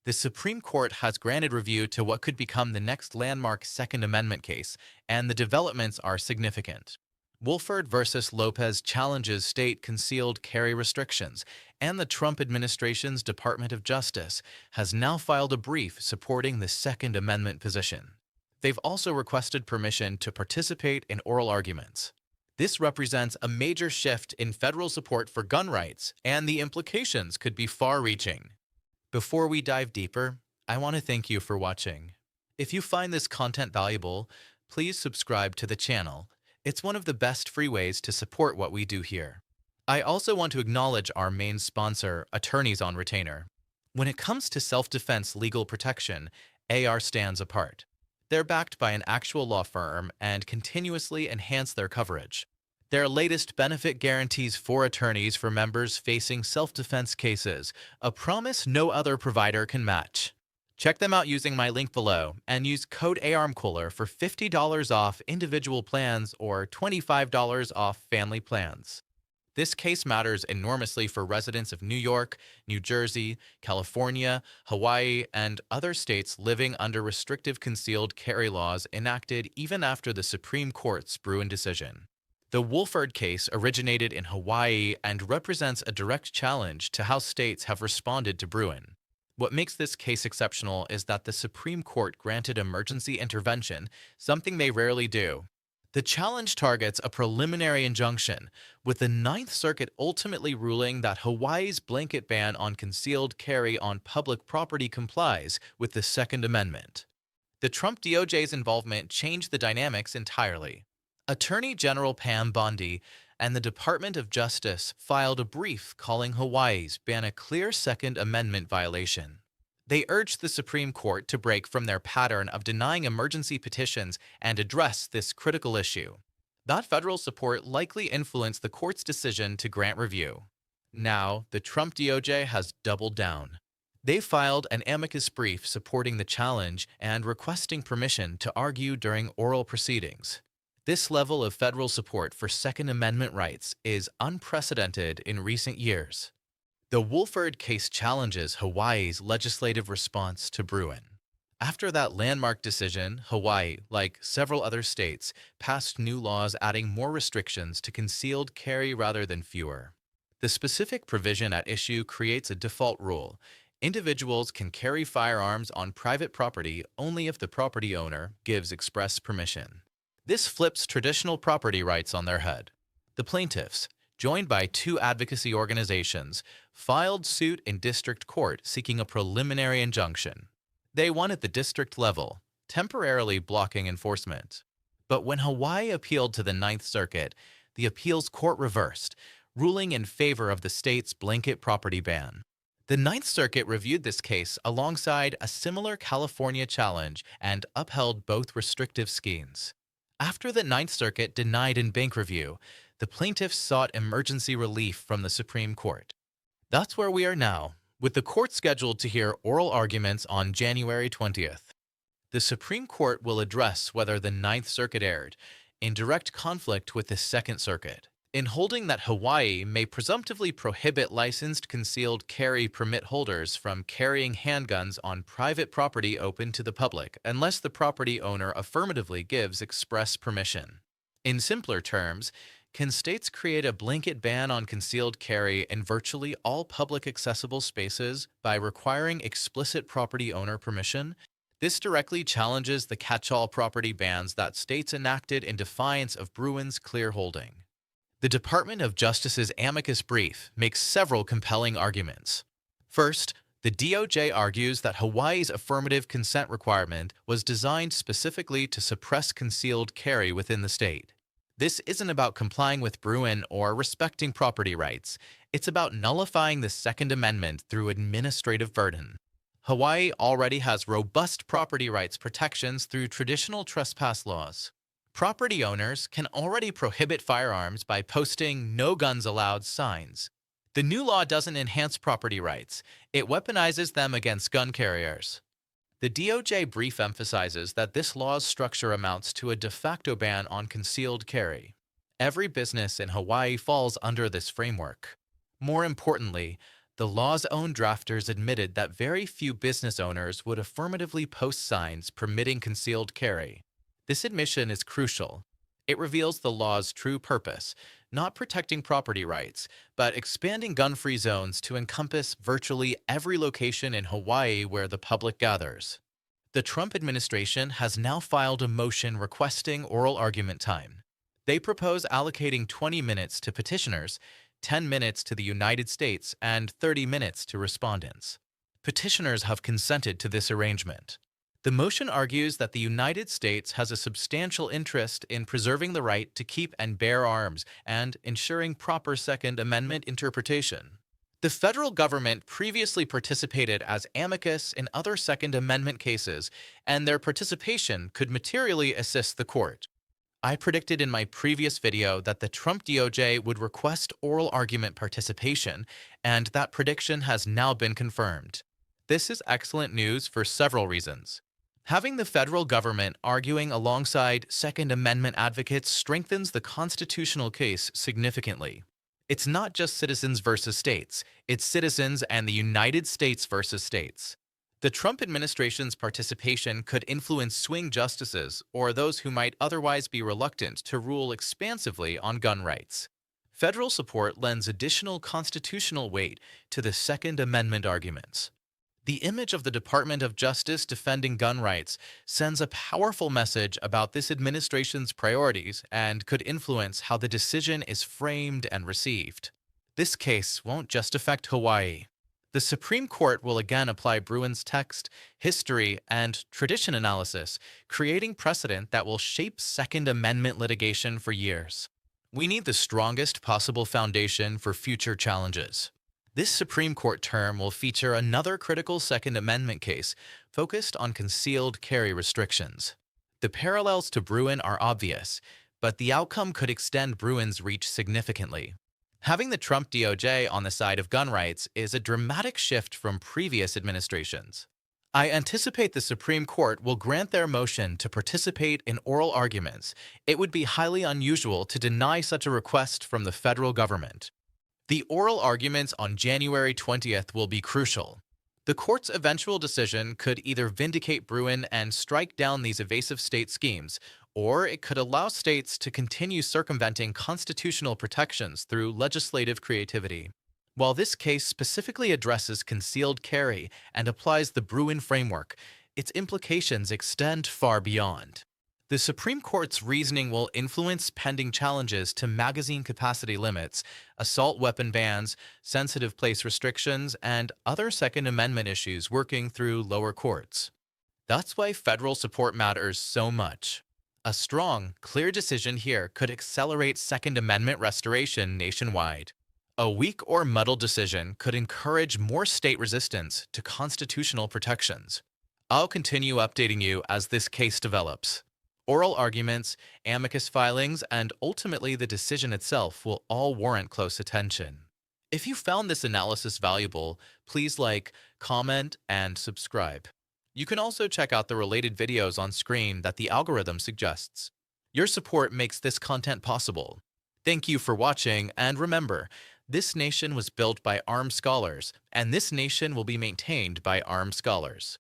The Supreme Court has granted review to what could become the next landmark Second Amendment case, and the developments are significant. Wolford versus Lopez challenges state concealed carry restrictions, and the Trump administration's Department of Justice has now filed a brief supporting the Second Amendment position. They've also requested permission to participate in oral arguments. This represents a major shift in federal support for gun rights, and the implications could be far-reaching. Before we dive deeper, I want to thank you for watching. If you find this content valuable, please subscribe to the channel. It's one of the best free ways to support what we do here. I also want to acknowledge our main sponsor, Attorneys on Retainer. When it comes to self-defense legal protection, AR stands apart. They're backed by an actual law firm and continuously enhance their coverage. Their latest benefit guarantees for attorneys for members facing self-defense cases, a promise no other provider can match. Check them out using my link below and use code ARMCooler for $50 off individual plans or $25 off family plans. This case matters enormously for residents of New York, New Jersey, California, Hawaii, and other states living under restrictive concealed carry laws enacted even after the Supreme Court's Bruin decision. The Wolford case originated in Hawaii and represents a direct challenge to how states have responded to Bruin. What makes this case exceptional is that the Supreme Court granted emergency intervention, something they rarely do. The challenge targets a preliminary injunction, with the Ninth Circuit ultimately ruling that Hawaii's blanket ban on concealed carry on public property complies with the Second Amendment. The Trump DOJ's involvement changed the dynamics entirely. Attorney General Pam Bondi and the Department of Justice filed a brief calling Hawaii's ban a clear Second Amendment violation. They urged the Supreme Court to break from their pattern of denying emergency petitions and address this critical issue. That federal support likely influenced the court's decision to grant review. Now, the Trump DOJ has doubled down. They filed an amicus brief supporting the challenge and requesting permission to argue during oral proceedings. This level of federal support for Second Amendment rights is unprecedented in recent years. The Wolford case challenges Hawaii's legislative response to Bruin. After that landmark decision, Hawaii, like several other states, passed new laws adding more restrictions to concealed carry rather than fewer. The specific provision at issue creates a default rule. Individuals can carry firearms on private property only if the property owner gives express permission. This flips traditional property rights on their head. The plaintiffs, joined by two advocacy organizations, filed suit in district court seeking a preliminary injunction. They won at the district level, temporarily blocking enforcement. But when Hawaii appealed to the Ninth Circuit, the appeals court reversed, ruling in favor of the state's blanket property ban. The Ninth Circuit reviewed this case alongside a similar California challenge and upheld both restrictive schemes. After the Ninth Circuit denied in-bank review, the plaintiffs sought emergency relief from the Supreme Court. That's where we are now, with the court scheduled to hear oral arguments on January 20th. The Supreme Court will address whether the Ninth Circuit erred, in direct conflict with the Second Circuit, in holding that Hawaii may presumptively prohibit licensed concealed carry permit holders from carrying handguns on private property open to the public unless the property owner affirmatively gives express permission. In simpler terms, can states create a blanket ban on concealed carry in virtually all public accessible spaces by requiring explicit property owner permission? This directly challenges the catch-all property bans that states enacted in defiance of Bruin's clear holding. The Department of Justice's amicus brief makes several compelling arguments. First, the DOJ argues that Hawaii's affirmative consent requirement was designed specifically to suppress concealed carry within the state. This isn't about complying with Bruin or respecting property rights. It's about nullifying the Second Amendment through administrative burden. Hawaii already has robust property rights protections through traditional trespass laws. Property owners can already prohibit firearms by posting "No Guns Allowed" signs. The new law doesn't enhance property rights. It weaponizes them against gun carriers. The DOJ brief emphasizes that this law's structure amounts to a de facto ban on concealed carry. Every business in Hawaii falls under this framework. More importantly, The law's own drafters admitted that very few business owners would affirmatively post signs permitting concealed carry. This admission is crucial. It reveals the law's true purpose, not protecting property rights, but expanding gun-free zones to encompass virtually every location in Hawaii where the public gathers. The Trump administration has now filed a motion requesting oral argument time. They propose allocating 20 minutes to petitioners, 10 minutes to the United States, and 30 minutes to respondents. Petitioners have consented to this arrangement. The motion argues that the United States has a substantial interest in preserving the right to keep and bear arms and ensuring proper Second Amendment interpretation. The federal government previously participated as amicus in other Second Amendment cases, and their participation could materially assist the court. I predicted in my previous video that the Trump DOJ would request oral argument participation, and that prediction has now been confirmed. This is excellent news for several reasons. Having the federal government arguing alongside Second Amendment advocates strengthens the constitutional case significantly. It's not just citizens versus states, it's citizens and the United States versus states. The Trump administration's participation could influence swing justices or those who might otherwise be reluctant to rule expansively on gun rights. Federal support lends additional constitutional weight to the Second Amendment arguments. The image of the Department of Justice defending gun rights sends a powerful message about this administration's priorities and could influence how the decision is framed and received. This case won't just affect Hawaii. The Supreme Court will again apply Bruin's text, history, and tradition analysis, creating precedent that will shape Second Amendment litigation for years. We need the strongest possible foundation for future challenges. This Supreme Court term will feature another critical Second Amendment case focused on concealed carry restrictions. The parallels to Bruin are obvious, but the outcome could extend Bruin's reach significantly. Having the Trump DOJ on the side of gun rights is a dramatic shift from previous administrations. I anticipate the Supreme Court will grant their motion to participate in oral arguments. It would be highly unusual to deny such a request from the federal government. The oral arguments on January 20th will be crucial. The court's eventual decision could either vindicate Bruin and strike down these evasive state schemes, or it could allow states to continue circumventing constitutional protections through legislative creativity. While this case specifically addresses concealed carry and applies the Bruin framework, its implications extend far beyond. The Supreme Court's reasoning will influence pending challenges to magazine capacity limits, assault weapon bans, sensitive place restrictions, and other Second Amendment issues working through lower courts. That's why federal support matters so much. A strong, clear decision here could accelerate Second Amendment restoration nationwide. A weak or muddled decision could encourage more state resistance to constitutional protections. I'll continue updating you as this case develops. Oral arguments, amicus filings, and ultimately the decision itself will all warrant close attention. If you found this analysis valuable, please like, comment, and subscribe. You can also check out the related videos on screen that the algorithm suggests. Your support makes this content possible. Thank you for watching, and remember, this nation was built by armed scholars, and this nation will be maintained by armed scholars.